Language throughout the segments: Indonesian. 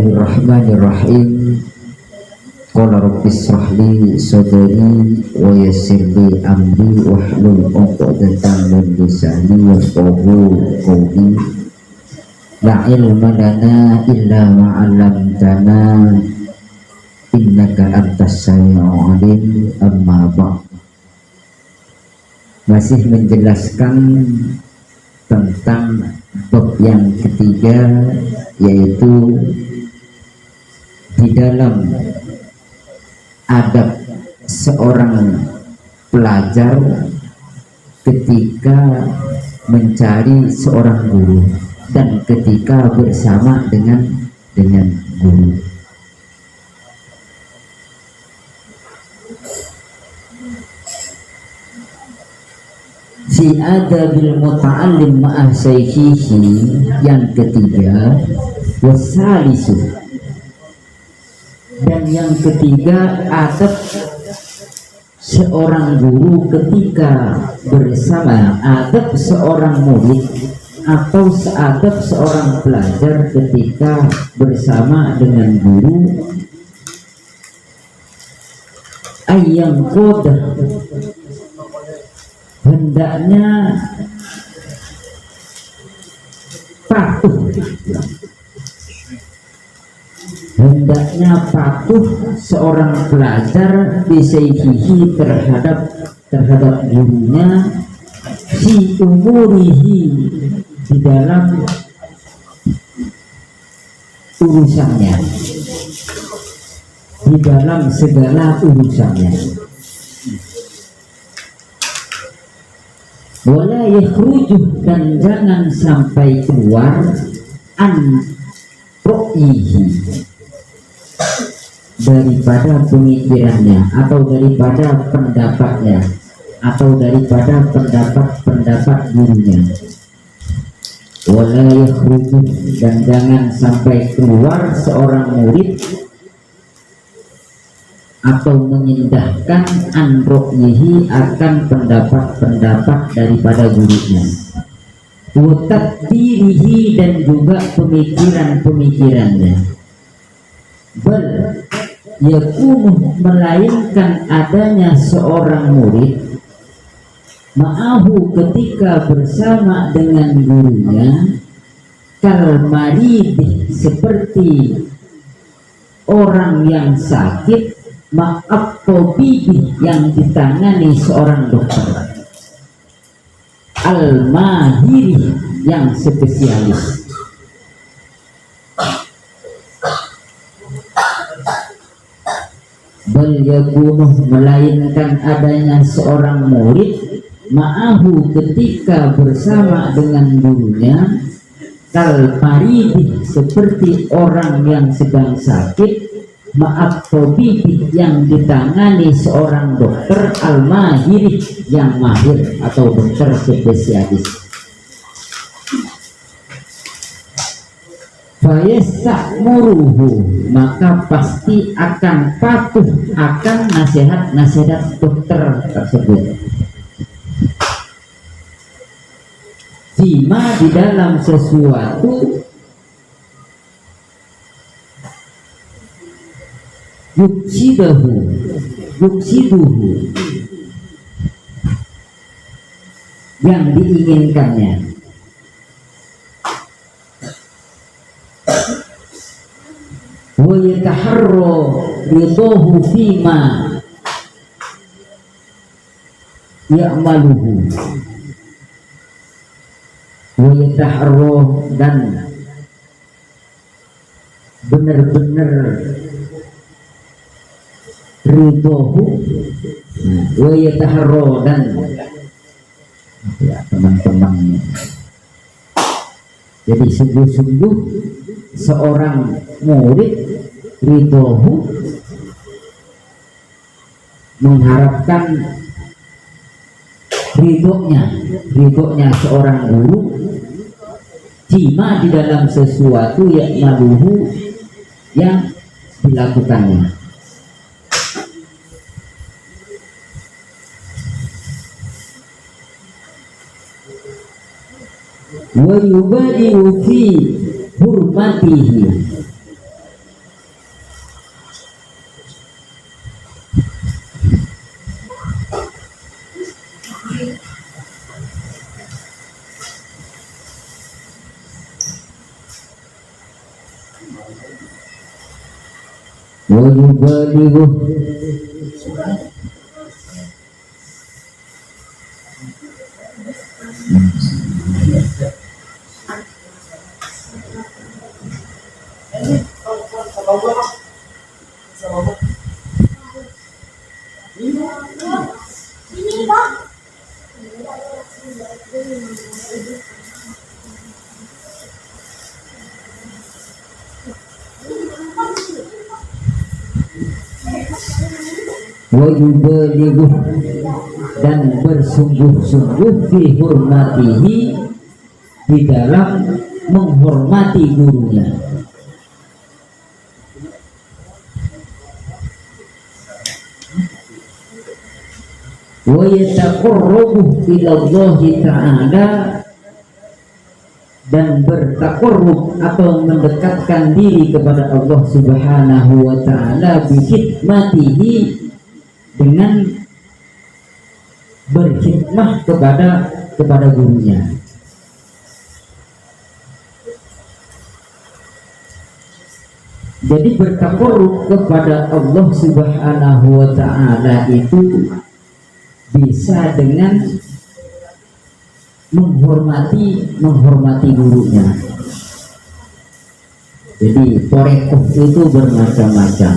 Bismillahirrahmanirrahim. Qala rabbi shrah li sadri wa yassir li amri wahlul 'uqdatam min lisani yafqahu qawli. La ilma lana illa ma 'allamtana innaka antas sami'ul 'alim. Amma ba'd. Masih menjelaskan tentang bab yang ketiga, yaitu di dalam adab seorang pelajar ketika mencari seorang guru dan ketika bersama dengan guru. Fi adabil muta'allim ma'a shaykhihi, yang ketiga, wasalisu, dan yang ketiga adab seorang guru ketika bersama, adab seorang murid atau adab seorang pelajar ketika bersama dengan guru, ayam kodah, hendaknya patuh seorang pelajar bisaihihi terhadap gurunya, si umurihi, di dalam urusannya, di dalam segala urusannya. Wala yakhrujuh, dan jangan sampai keluar an ru'yihi, daripada pemikirannya atau daripada pendapatnya atau daripada pendapat gurunya. Wala yakhrujuh, dan jangan sampai keluar seorang murid atau mengindahkan an ru'yihi, akan pendapat daripada gurunya. Wa tadbirihi, dan juga pemikirannya. Bal yakunu, melainkan adanya seorang murid ma'ahu, ketika bersama dengan gurunya, kal marid, seperti orang yang sakit, ma'ab tobibi, yang ditangani seorang dokter, al-mahiri, yang spesialis. Bal yakunu, melainkan adanya seorang murid ma'ahu, ketika bersama dengan gurunya, kal maridi, seperti orang yang sedang sakit, ma'ab tobibi, yang ditangani seorang dokter, al-mahiri, yang mahir atau dokter spesialis. Fayastakmuruhu, maka pasti akan patuh akan nasihat dokter tersebut. Fima, di dalam sesuatu, yuksiduhu, yang diinginkannya. Wa yataharra ridahu fima ya'maluhu. Wa yataharra, dan benar-benar ridahu, wa yataharra, dan ya teman-teman, jadi sungguh-sungguh seorang murid ridahu, mengharapkan ridhonya seorang guru, jima, di dalam sesuatu ya'maluhu, yang dilakukannya. Wa yubadi'u fi hurmatihi, wa yubalighu wa yubalighu dan bersungguh-sungguh fi hurmatihi di dalam menghormati gurunya. Wa yataqarrabu ila Allah Ta'ala dan bertaqarrub atau mendekatkan diri kepada Allah Subhanahu wa Ta'ala bi khidmatihi dengan berkhidmah kepada gurunya. Jadi bertaqarrub kepada Allah Subhanahu wa Ta'ala itu bisa dengan menghormati gurunya. Jadi torekoh itu bermacam-macam.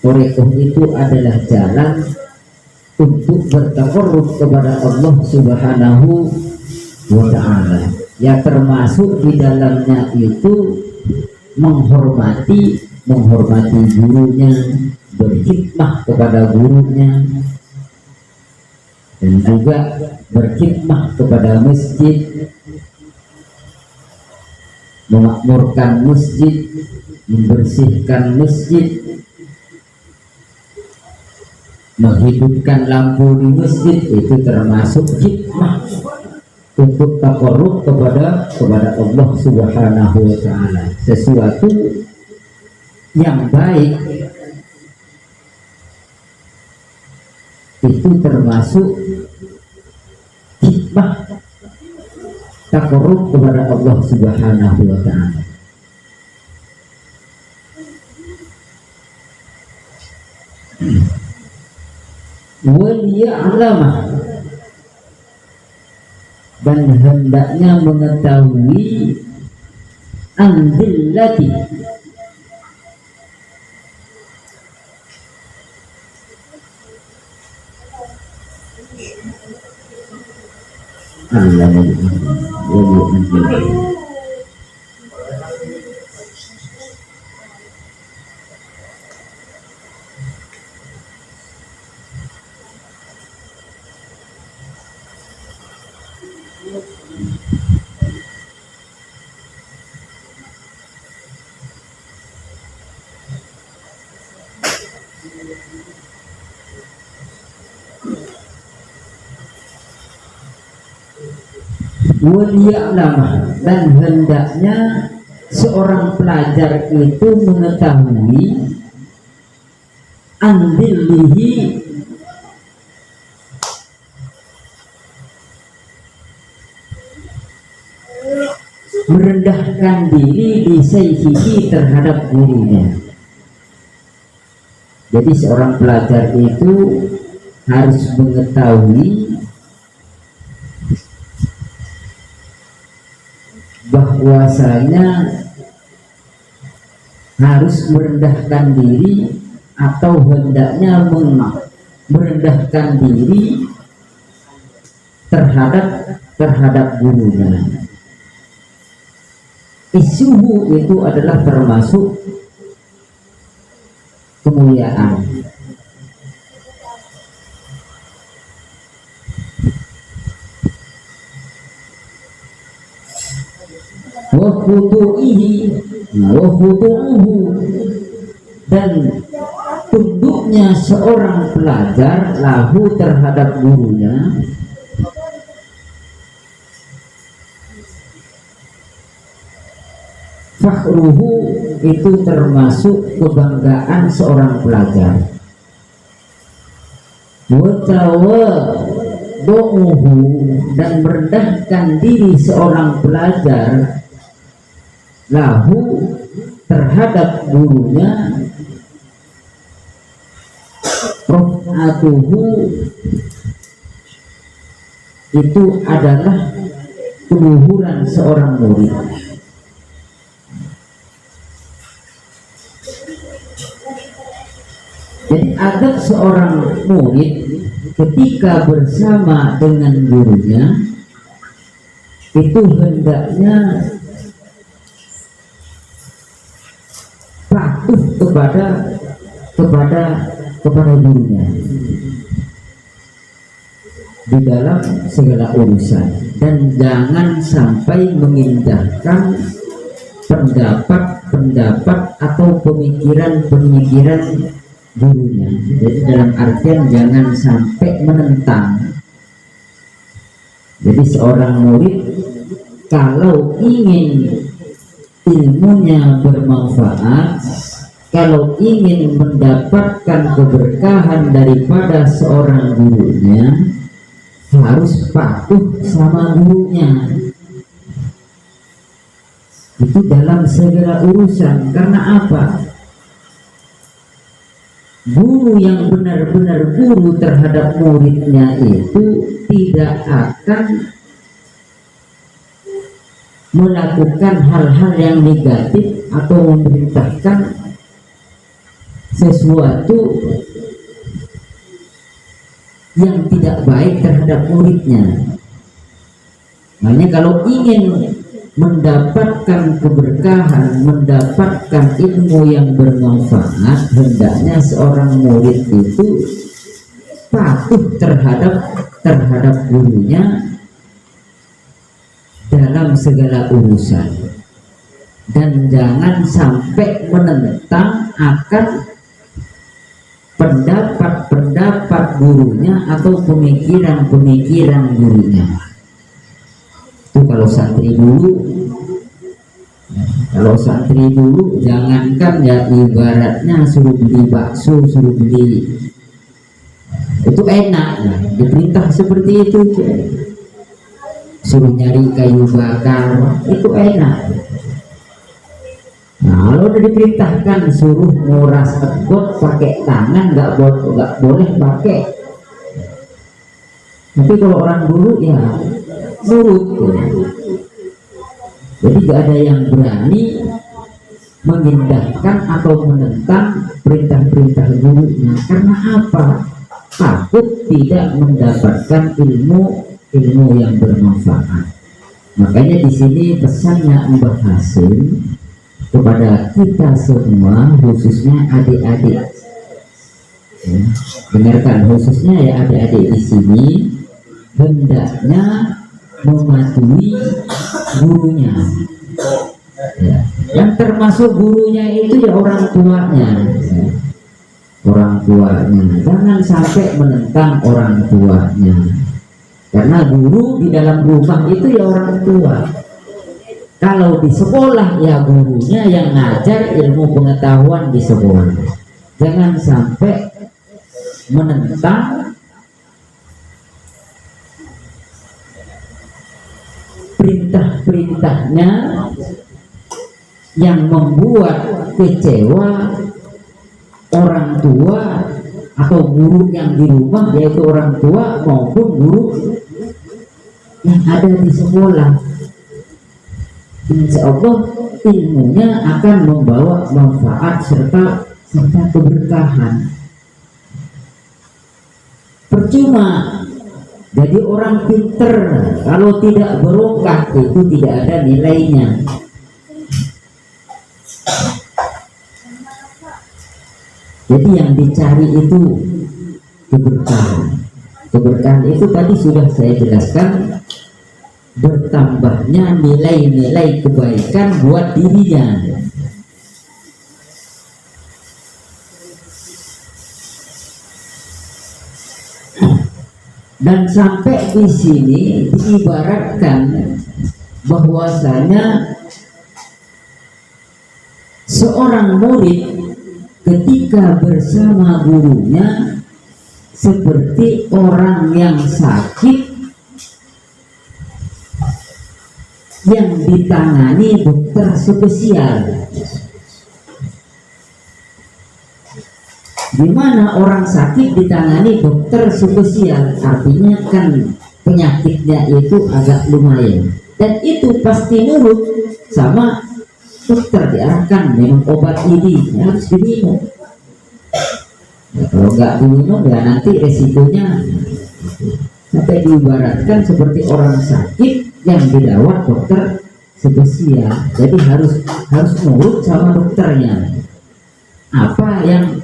Torekoh itu adalah jalan untuk bertaqarrub kepada Allah Subhanahu wa Ta'ala. Ya, termasuk di dalamnya itu menghormati gurunya, berkhidmah kepada gurunya, dan juga berkhidmah kepada masjid, memakmurkan masjid, membersihkan masjid, menghidupkan lampu di masjid. Itu termasuk khidmah untuk taqarrub kepada Allah Subhanahu wa Ta'ala. Sesuatu yang baik itu termasuk khidmah taqarrub kepada Allah Subhanahu wa Ta'ala. Wal ya'lamah dan hendaknya mengetahui andillati waliya'lamah dan hendaknya seorang pelajar itu mengetahui andilihi merendahkan diri di sayyidhi terhadap gurunya. Jadi seorang pelajar itu harus mengetahui bahwasanya harus merendahkan diri atau hendaknya merendahkan diri terhadap gurunya. Isuhu itu adalah termasuk kemuliaan. Wa khudu'uhu dan tunduknya seorang pelajar lahu terhadap gurunya. Fakhruhu itu termasuk kebanggaan seorang pelajar. Watawadu'uhu dan merendahkan diri seorang pelajar lahu terhadap gurunya rof'atuhu itu adalah keluhuran seorang murid. Jadi adab seorang murid ketika bersama dengan gurunya itu hendaknya patuh kepada gurunya di dalam segala urusan, dan jangan sampai mengindahkan pendapat atau pemikiran gurunya. Jadi dalam artian jangan sampai menentang. Jadi seorang murid kalau ingin ilmunya bermanfaat, kalau ingin mendapatkan keberkahan daripada seorang gurunya, harus patuh sama gurunya. Itu dalam segala urusan. Karena apa? Guru yang benar-benar guru terhadap muridnya itu tidak akan melakukan hal-hal yang negatif atau memerintahkan sesuatu yang tidak baik terhadap muridnya. Makanya kalau ingin mendapatkan keberkahan, mendapatkan ilmu yang bermanfaat, hendaknya seorang murid itu patuh terhadap gurunya dalam segala urusan, dan jangan sampai menentang akan pendapat gurunya atau pemikiran gurunya. Itu kalau santri dulu jangankan ya ibaratnya suruh beli bakso, suruh beli itu enak ya, diperintah seperti itu, suruh nyari kayu bakar itu enak. Nah, kalau udah diperintahkan suruh nguras egot pakai tangan, nggak boleh pakai. Tapi kalau orang dulu ya nurut. Jadi gak ada yang berani mengindahkan atau menentang perintah-perintah gurunya. Karena apa? Takut tidak mendapatkan ilmu yang bermanfaat. Makanya di sini pesannya Mbah Hasim kepada kita semua, khususnya adik-adik. Ya, dengarkan, khususnya ya adik-adik di sini, hendaknya mematuhi gurunya. Ya, yang termasuk gurunya itu ya orang tuanya. Ya, orang tuanya, jangan sampai menentang orang tuanya. Karena guru di dalam rumah itu ya orang tua. Kalau di sekolah ya gurunya yang ngajar ilmu pengetahuan di sekolah. Jangan sampai menentang perintah-perintahnya yang membuat kecewa orang tua atau guru yang di rumah, yaitu orang tua maupun guru yang ada di sekolah. Insya Allah ilmunya akan membawa manfaat serta keberkahan. Percuma jadi orang pinter kalau tidak berokah, itu tidak ada nilainya. Jadi yang dicari itu keberkahan. Keberkahan itu tadi sudah saya jelaskan, bertambahnya nilai-nilai kebaikan buat dirinya. Dan sampai di sini diibaratkan bahwasanya seorang murid ketika bersama gurunya seperti orang yang sakit yang ditangani dokter spesial. Di mana orang sakit ditangani dokter spesial, artinya kan penyakitnya itu agak lumayan, dan itu pasti nurut sama dokter, diarahkan minum obat ini harus diminum. Ya, kalau nggak diminum ya nanti resikonya sampai diibaratkan seperti orang sakit yang dirawat dokter spesial. Jadi harus nurut sama dokternya, apa yang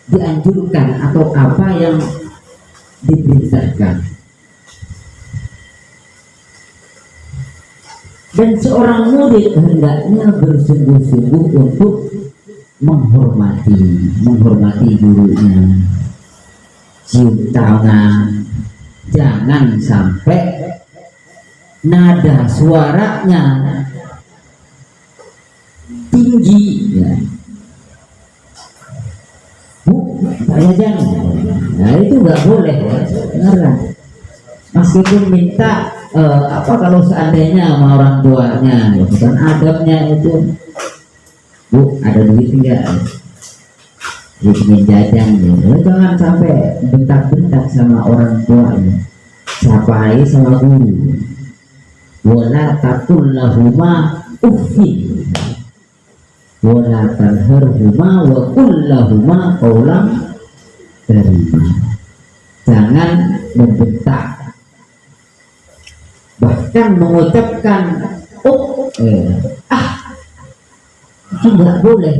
dianjurkan atau apa yang diperintahkan. Dan seorang murid hendaknya bersungguh-sungguh untuk menghormati gurunya, cium tangan, jangan sampai nada suaranya tinggi ya. Saya jangan, nah itu nggak boleh ya, beneran. Meskipun minta apa kalau seandainya sama orang tuanya, bukan adabnya itu, Bu ada duit enggak? Ingin jajan, ya. Jangan sampai bentak-bentak sama orang tuanya, sapai sama guru. Wala taqul lahuma uffin wala tanharhuma wa qul lahuma qawlan karima. Jangan membentak, bahkan mengucapkan itu nggak boleh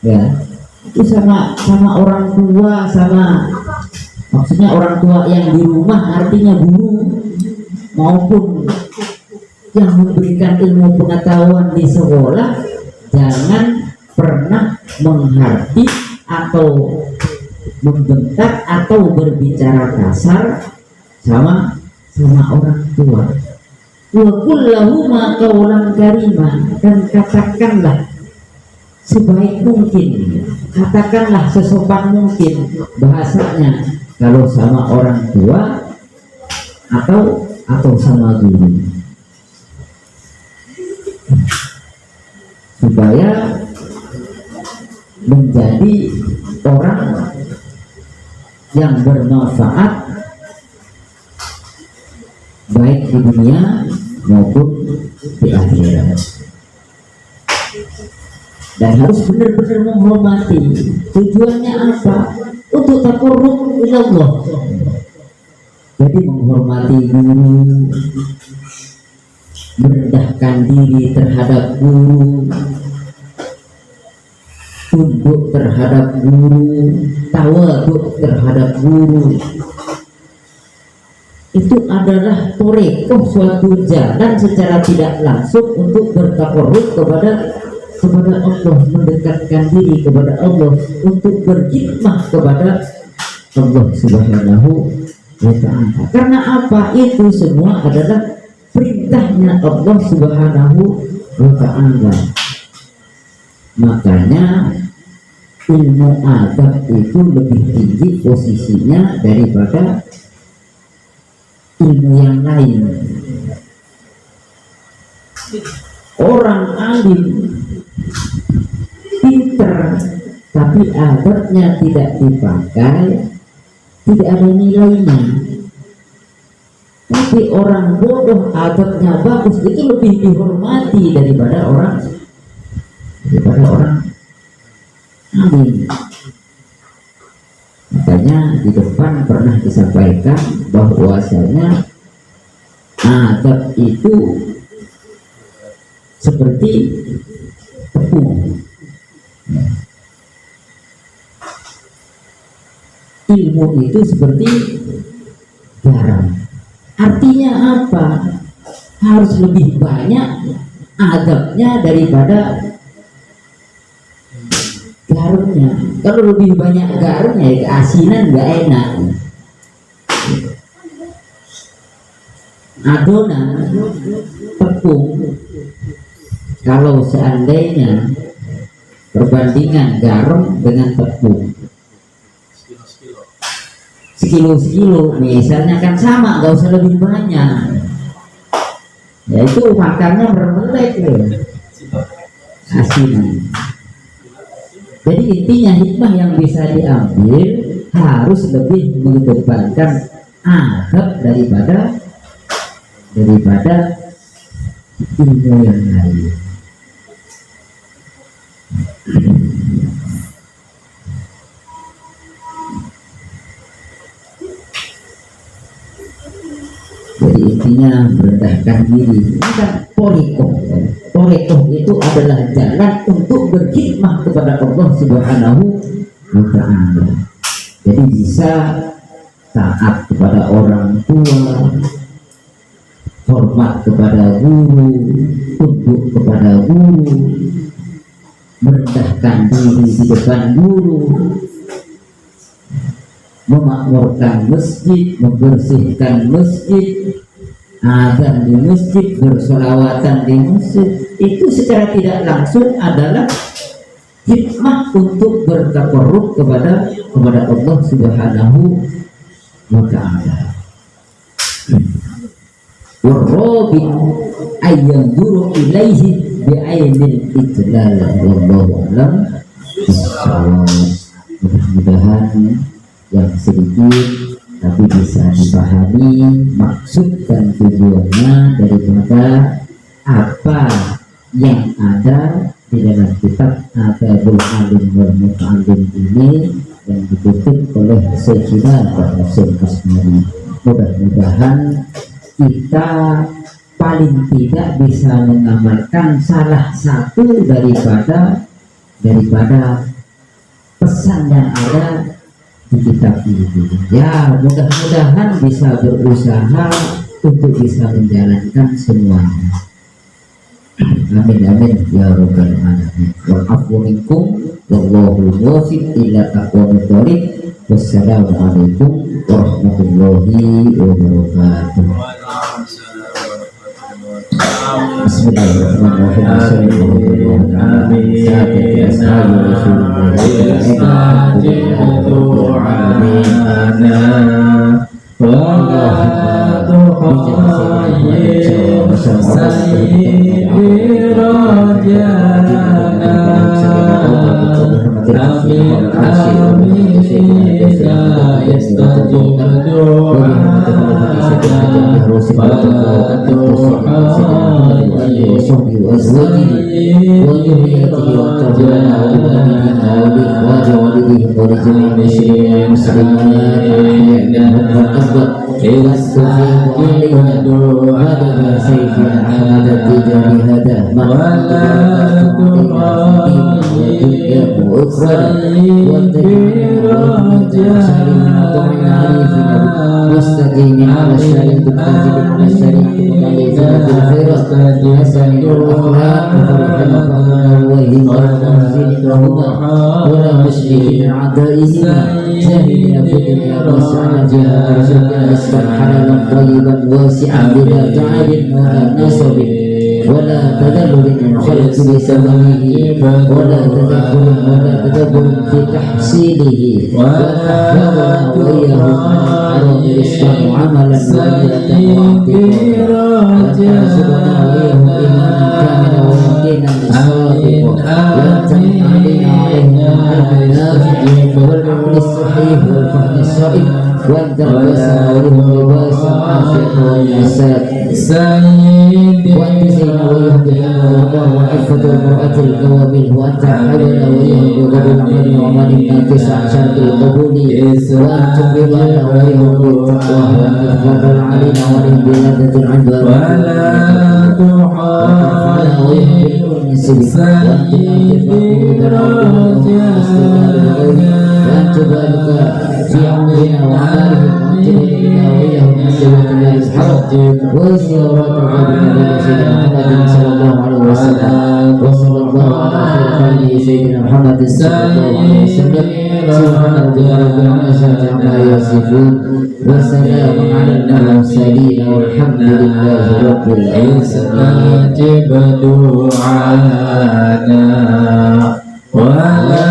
ya. Itu sama orang tua, sama maksudnya orang tua yang di rumah, artinya guru maupun yang memberikan ilmu pengetahuan di sekolah. Jangan pernah menghardit atau membentak atau berbicara kasar sama orang tua. Wa qul lahuma qawlan karima, dan katakanlah sebaik mungkin, katakanlah sesopan mungkin bahasanya kalau sama orang tua atau sama guru, supaya menjadi orang yang bermanfaat baik di dunia maupun di akhirat. Dan harus benar-benar menghormati. Tujuannya apa? Untuk taqarrub ila Allah. Jadi menghormati guru, merendahkan diri terhadap guru, tunduk terhadap guru, tawaduk terhadap guru. Itu adalah thariqah, suatu jalan secara tidak langsung untuk bertaqarrub kepada Allah, mendekatkan diri kepada Allah, untuk berkhidmah kepada Allah Subhanahu wa ta'ala. Karena apa? Itu semua adalah perintahnya Allah Subhanahu wa ta'ala. Makanya ilmu adab itu lebih tinggi posisinya daripada ilmu yang lain. Orang alim pinter tapi adabnya tidak dipakai, tidak ada nilainya. Tapi orang bodoh adabnya bagus, itu lebih dihormati daripada orang alim. Makanya di depan pernah disampaikan bahwasanya adab itu seperti tepung, ilmu itu seperti garam. Artinya apa? Harus lebih banyak adabnya daripada garamnya. Kalau lebih banyak garamnya ya keasinan, nggak enak. Adonan tepung, kalau seandainya perbandingan garam dengan tepung sekilo, misalnya kan sama, nggak usah lebih banyak. Ya itu makannya bermelek ya, asin. Jadi intinya hikmah yang bisa diambil harus lebih mengedepankan adab daripada ilmu yang lain. Jadi intinya merendahkan diri. Ini kan torikoh. Torikoh itu adalah jalan untuk berkhidmah kepada Allah Subhanahu wa Ta'ala. Jadi bisa taat kepada orang tua, hormat kepada guru, tunduk kepada guru, merendahkan diri di depan guru, memakmurkan masjid, membersihkan masjid, azan di masjid, bersolawatan di masjid. Itu secara tidak langsung adalah hikmah untuk bertakarrub kepada Allah Subhanahu wa Ta'ala. Warrabi ayyanzuru ilaihi bi'ainil idlal wallahu a'lam bissawab. Mudah-mudahan yang sedikit tapi bisa dipahami maksud dan tujuannya daripada apa yang ada di dalam kitab Adabul Alim wal Muta'allim ini yang dikutip oleh Sayyidina Hasyim Asmari. Mudah-mudahan kita paling tidak bisa mengamalkan salah satu daripada pesan yang ada di kitab ini. Ya, mudah-mudahan bisa berusaha untuk bisa menjalankan semuanya. Amin amin ya rabbal alamin. Wal afwu minkum wallahu muwaffiq ila aqwamit thoriq. Wassalamu alaikum warahmatullahi wabarakatuh. ولا تدبر خلق بسببه ولا تدبر في تحصيله وأحببنا وإياه على الإسلام عملا وإياه سبحانه إيمانا كاملا ويقينا صادقا ويتم علينا النافع والعمل الصحيح والفهم الصائب والدرس واللباس العافية والنساء وأنت سيدنا ويهدينا الله وعفة المرأة الكوامل وأن تحملنا وإياه بغض العمل وعمل ناكس عن شرط القبول وأن تقبلنا وإياه بالتقوى وأن تتفضل علينا وإياه بلذة عند ولا تحرمنا وإياه بالأنس وأن تبارك في عمرنا وعمله وأن تباركنا وإياه من سورة الله الحرب وزيارات النبي سيدنا محمد صلى الله عليه وسلم وصلى الله على خير خلقه سيدنا محمد صلى الله عليه وسلم سبحان ربك رب العزة عما يصفون وسلام على المرسلين والحمد لله رب العالمين. دعانا ولا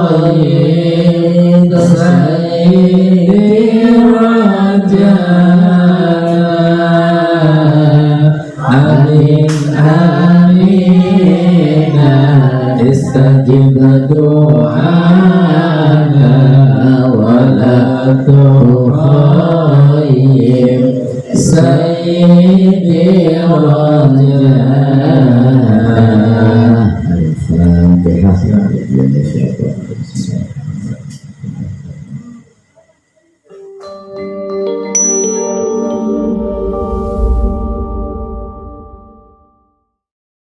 تغيب سير رجانا آمين آمين istajib du'ana wa la tukhayib sayyidi rajana